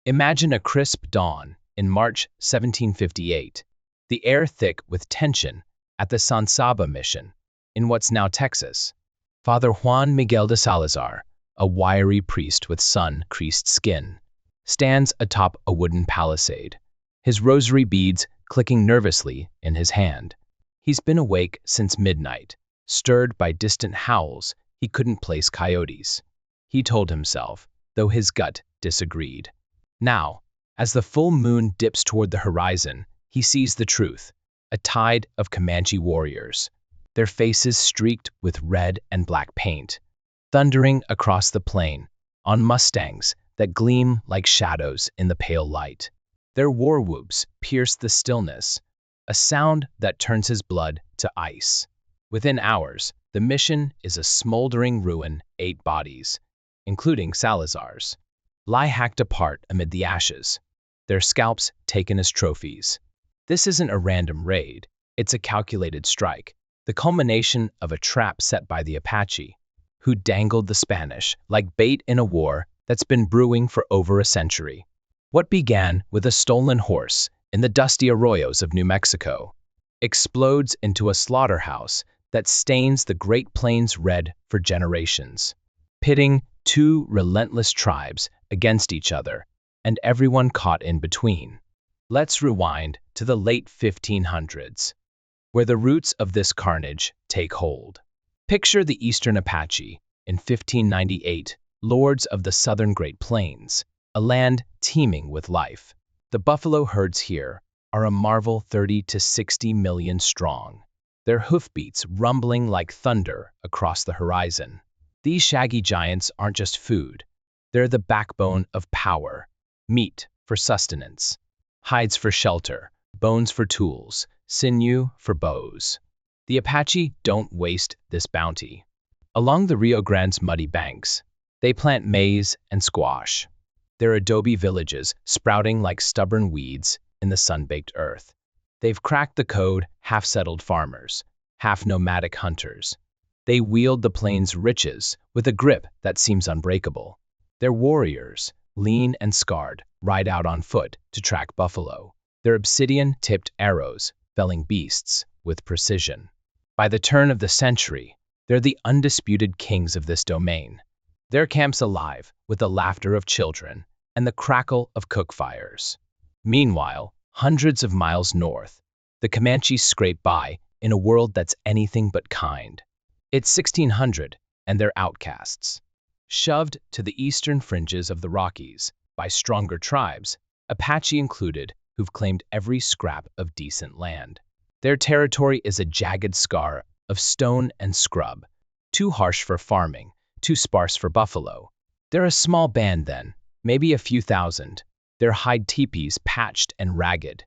Imagine a crisp dawn in March 1758, the air thick with tension at the San Saba mission in what's now Texas. Father Juan Miguel de Salazar, a wiry priest with sun-creased skin, stands atop a wooden palisade, his rosary beads clicking nervously in his hand. He's been awake since midnight, stirred by distant howls he couldn't place coyotes. He told himself, though his gut disagreed. Now, as the full moon dips toward the horizon, he sees the truth, a tide of Comanche warriors, their faces streaked with red and black paint, thundering across the plain on mustangs that gleam like shadows in the pale light. Their war whoops pierce the stillness, a sound that turns his blood to ice. Within hours, the mission is a smoldering ruin. 8 bodies, including Salazar's, lie hacked apart amid the ashes, their scalps taken as trophies. This isn't a random raid, it's a calculated strike, the culmination of a trap set by the Apache, who dangled the Spanish like bait in a war that's been brewing for over a century. What began with a stolen horse in the dusty arroyos of New Mexico explodes into a slaughterhouse that stains the Great Plains red for generations, pitting 2 relentless tribes against each other and everyone caught in between. Let's rewind to the late 1500s, where the roots of this carnage take hold. Picture the Eastern Apache in 1598, lords of the southern Great Plains, a land teeming with life. The buffalo herds here are a marvel, 30 to 60 million strong, their hoofbeats rumbling like thunder across the horizon. These shaggy giants aren't just food, they're the backbone of power, meat for sustenance, hides for shelter, bones for tools, sinew for bows. The Apache don't waste this bounty. Along the Rio Grande's muddy banks, they plant maize and squash, their adobe villages sprouting like stubborn weeds in the sun-baked earth. They've cracked the code, half-settled farmers, half-nomadic hunters. They wield the plains' riches with a grip that seems unbreakable. Their warriors, lean and scarred, ride out on foot to track buffalo, their obsidian-tipped arrows felling beasts with precision. By the turn of the century, they're the undisputed kings of this domain. Their camps alive with the laughter of children and the crackle of cook fires. Meanwhile, hundreds of miles north, the Comanches scrape by in a world that's anything but kind. It's 1600, and they're outcasts, shoved to the eastern fringes of the Rockies by stronger tribes, Apache included, who've claimed every scrap of decent land. Their territory is a jagged scar of stone and scrub, too harsh for farming, too sparse for buffalo. They're a small band then, maybe a few thousand, their hide teepees patched and ragged,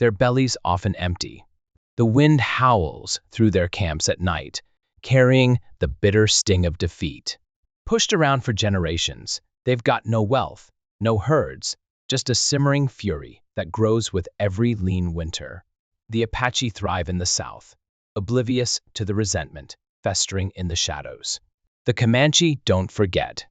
their bellies often empty. The wind howls through their camps at night, carrying the bitter sting of defeat. Pushed around for generations, they've got no wealth, no herds, just a simmering fury that grows with every lean winter. The Apache thrive in the south, oblivious to the resentment festering in the shadows. The Comanche don't forget.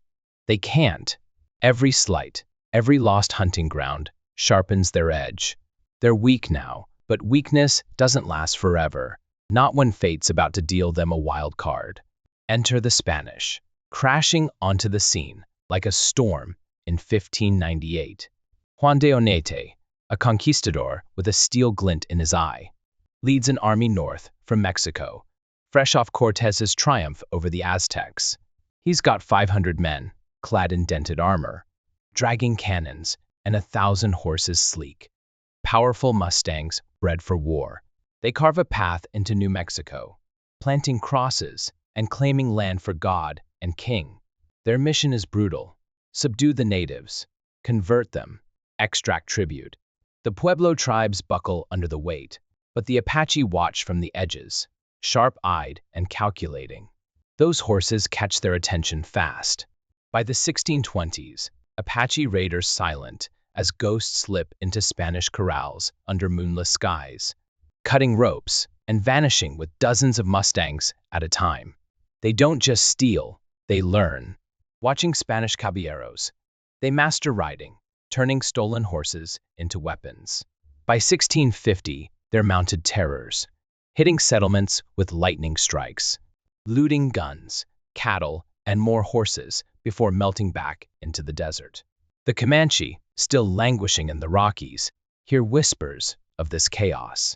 They can't. Every slight, every lost hunting ground sharpens their edge. They're weak now, but weakness doesn't last forever, not when fate's about to deal them a wild card. Enter the Spanish, crashing onto the scene like a storm in 1598. Juan de Onate, a conquistador with a steel glint in his eye, leads an army north from Mexico, fresh off Cortez's triumph over the Aztecs. He's got 500 men, clad in dented armor, dragging cannons and 1,000 horses sleek. Powerful mustangs bred for war. They carve a path into New Mexico, planting crosses and claiming land for God and King. Their mission is brutal. Subdue the natives, convert them, extract tribute. The Pueblo tribes buckle under the weight, but the Apache watch from the edges, sharp-eyed and calculating. Those horses catch their attention fast. By the 1620s, Apache raiders silent as ghosts slip into Spanish corrals under moonless skies, cutting ropes and vanishing with dozens of mustangs at a time. They don't just steal, they learn. Watching Spanish caballeros, they master riding, turning stolen horses into weapons. By 1650, they're mounted terrors, hitting settlements with lightning strikes, looting guns, cattle, and more horses before melting back into the desert. The Comanche, still languishing in the Rockies, hear whispers of this chaos.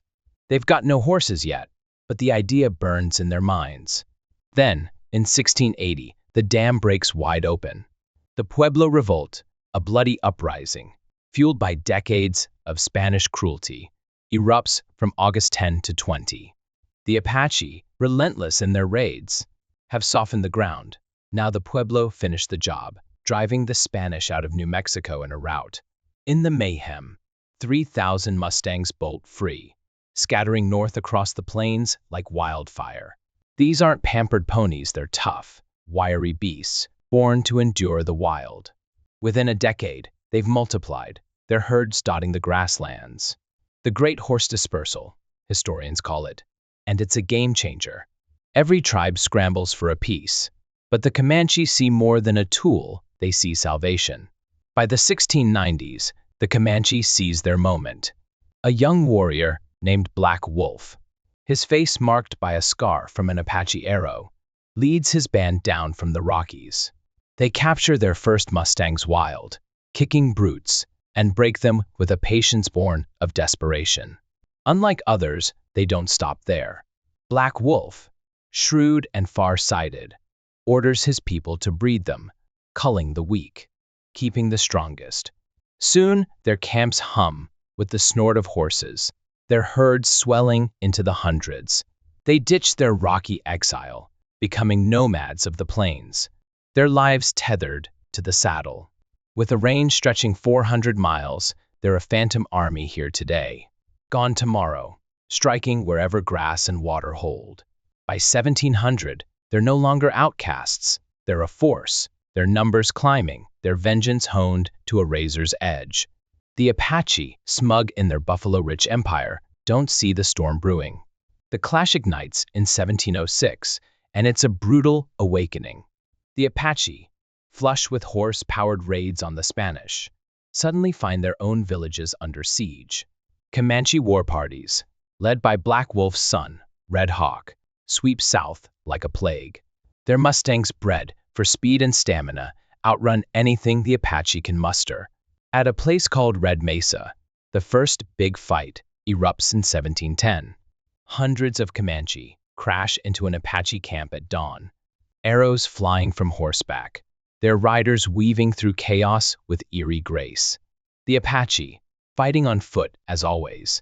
They've got no horses yet, but the idea burns in their minds. Then, in 1680, the dam breaks wide open. The Pueblo Revolt, a bloody uprising, fueled by decades of Spanish cruelty, erupts from August 10 to 20. The Apache, relentless in their raids, have softened the ground. Now the Pueblo finish the job, driving the Spanish out of New Mexico in a rout. In the mayhem, 3,000 Mustangs bolt free, scattering north across the plains like wildfire. These aren't pampered ponies, they're tough, wiry beasts, born to endure the wild. Within a decade, they've multiplied, their herds dotting the grasslands. The Great Horse Dispersal, historians call it, and it's a game changer. Every tribe scrambles for a piece, but the Comanche see more than a tool, they see salvation. By the 1690s, the Comanche seize their moment. A young warrior named Black Wolf, his face marked by a scar from an Apache arrow, leads his band down from the Rockies. They capture their first Mustangs wild, kicking brutes, and break them with a patience born of desperation. Unlike others, they don't stop there. Black Wolf, shrewd and far-sighted, orders his people to breed them, culling the weak, keeping the strongest. Soon, their camps hum with the snort of horses, their herds swelling into the hundreds. They ditch their rocky exile, becoming nomads of the plains, their lives tethered to the saddle. With a range stretching 400 miles, they're a phantom army here today, gone tomorrow, striking wherever grass and water hold. By 1700, they're no longer outcasts, they're a force, their numbers climbing, their vengeance honed to a razor's edge. The Apache, smug in their buffalo-rich empire, don't see the storm brewing. The clash ignites in 1706, and it's a brutal awakening. The Apache, flush with horse-powered raids on the Spanish, suddenly find their own villages under siege. Comanche war parties, led by Black Wolf's son, Red Hawk, sweep south like a plague. Their Mustangs, bred for speed and stamina, outrun anything the Apache can muster. At a place called Red Mesa, the first big fight erupts in 1710. Hundreds of Comanche crash into an Apache camp at dawn, arrows flying from horseback, their riders weaving through chaos with eerie grace. The Apache, fighting on foot as always,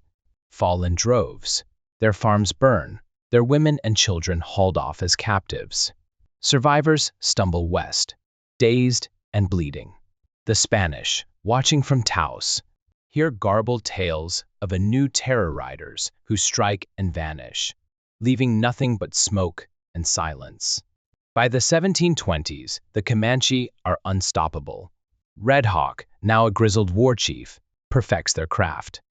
fall in droves. Their farms burn, their women and children hauled off as captives. Survivors stumble west, dazed and bleeding. The Spanish, watching from Taos, hear garbled tales of a new terror riders who strike and vanish, leaving nothing but smoke and silence. By the 1720s, the Comanche are unstoppable. Red Hawk, now a grizzled war chief, perfects their craft.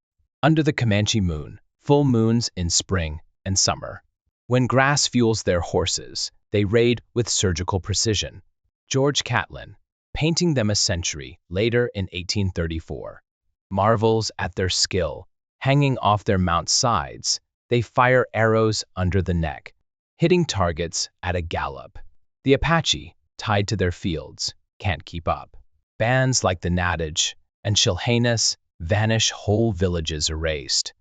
Under the Comanche moon, full moons in spring and summer, when grass fuels their horses, they raid with surgical precision. George Catlin, painting them a century later in 1834, marvels at their skill. Hanging off their mount's sides, they fire arrows under the neck, hitting targets at a gallop. The Apache, tied to their fields, can't keep up. Bands like the Natch and Chilhanas vanish, whole villages erased,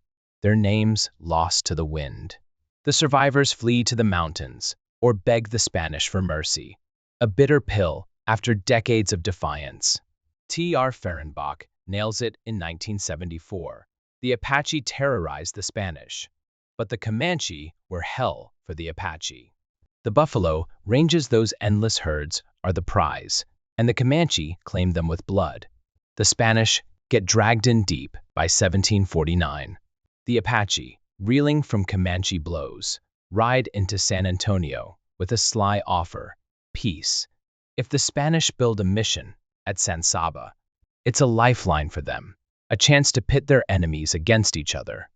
their names lost to the wind. The survivors flee to the mountains or beg the Spanish for mercy, a bitter pill after decades of defiance. T.R. Fehrenbach nails it in 1974. The Apache terrorized the Spanish, but the Comanche were hell for the Apache. The buffalo ranges, those endless herds, are the prize, and the Comanche claim them with blood. The Spanish get dragged in deep by 1749. The Apache, reeling from Comanche blows, ride into San Antonio with a sly offer: peace. If the Spanish build a mission at San Saba, it's a lifeline for them, a chance to pit their enemies against each other.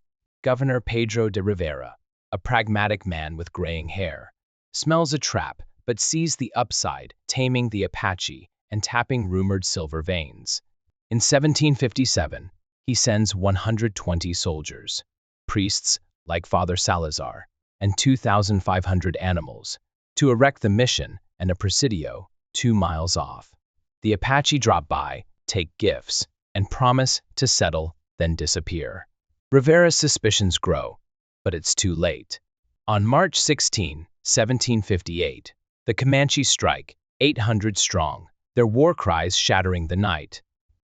Governor Pedro de Rivera, a pragmatic man with graying hair, smells a trap but sees the upside, taming the Apache and tapping rumored silver veins. In 1757, he sends 120 soldiers, priests like Father Salazar, and 2,500 animals to erect the mission and a presidio 2 miles off. The Apache drop by, take gifts, and promise to settle, then disappear. Rivera's suspicions grow, but it's too late. On March 16, 1758, the Comanche strike, 800 strong, their war cries shattering the night.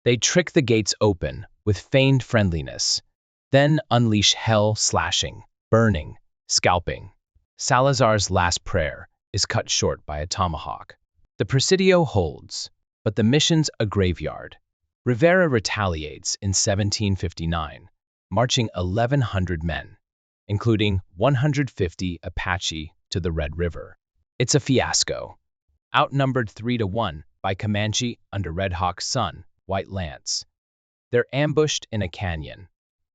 They trick the gates open with feigned friendliness, then unleash hell, slashing, burning, scalping. Salazar's last prayer is cut short by a tomahawk. The presidio holds, but the mission's a graveyard. Rivera retaliates in 1759, marching 1,100 men, including 150 Apache to the Red River. It's a fiasco. Outnumbered 3-1 by Comanche under Red Hawk's son, White Lance. They're ambushed in a canyon.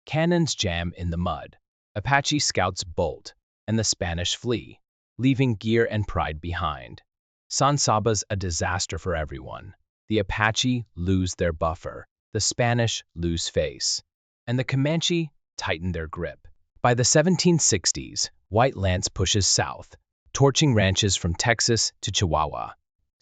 Cannons jam in the mud. Apache scouts bolt, and the Spanish flee, leaving gear and pride behind. San Saba's a disaster for everyone. The Apache lose their buffer, the Spanish lose face, and the Comanche tighten their grip. By the 1760s, White Lance pushes south, torching ranches from Texas to Chihuahua.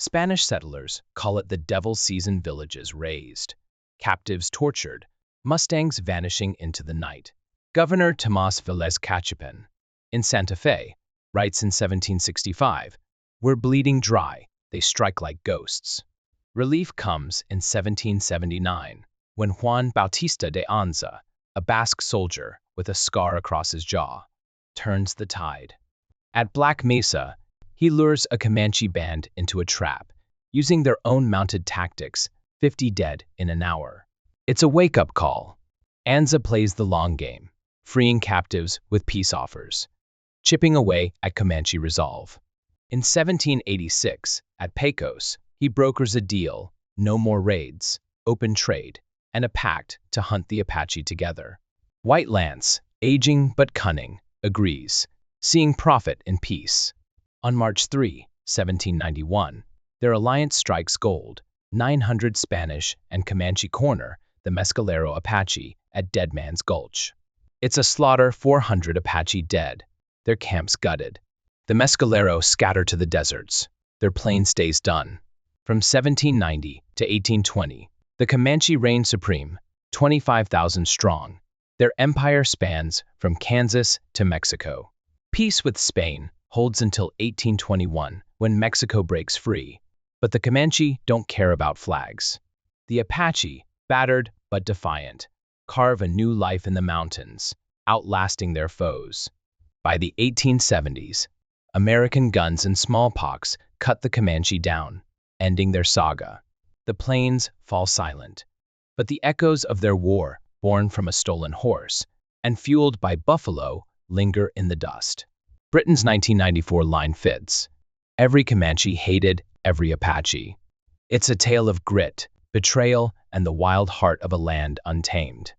Spanish settlers call it the Devil's Season. Villages razed, captives tortured, Mustangs vanishing into the night. Governor Tomás Velez Cachupan, in Santa Fe, writes in 1765, "We're bleeding dry, they strike like ghosts." Relief comes in 1779, when Juan Bautista de Anza, a Basque soldier with a scar across his jaw, turns the tide. At Black Mesa, he lures a Comanche band into a trap, using their own mounted tactics, 50 dead in an hour. It's a wake-up call. Anza plays the long game, freeing captives with peace offers, chipping away at Comanche resolve. In 1786, at Pecos, he brokers a deal, no more raids, open trade, and a pact to hunt the Apache together. White Lance, aging but cunning, agrees, seeing profit in peace. On March 3, 1791, their alliance strikes gold. 900 Spanish and Comanche corner the Mescalero Apache at Dead Man's Gulch. It's a slaughter, 400 Apache dead, their camps gutted. The Mescalero scatter to the deserts, their plains days done. From 1790 to 1820, the Comanche reign supreme, 25,000 strong. Their empire spans from Kansas to Mexico. Peace with Spain holds until 1821, when Mexico breaks free. But the Comanche don't care about flags. The Apache, battered but defiant, carve a new life in the mountains, outlasting their foes. By the 1870s, American guns and smallpox cut the Comanche down, ending their saga. The plains fall silent, but the echoes of their war, born from a stolen horse and fueled by buffalo, linger in the dust. Britain's 1994 line fits. Every Comanche hated every Apache. It's a tale of grit, betrayal, and the wild heart of a land untamed.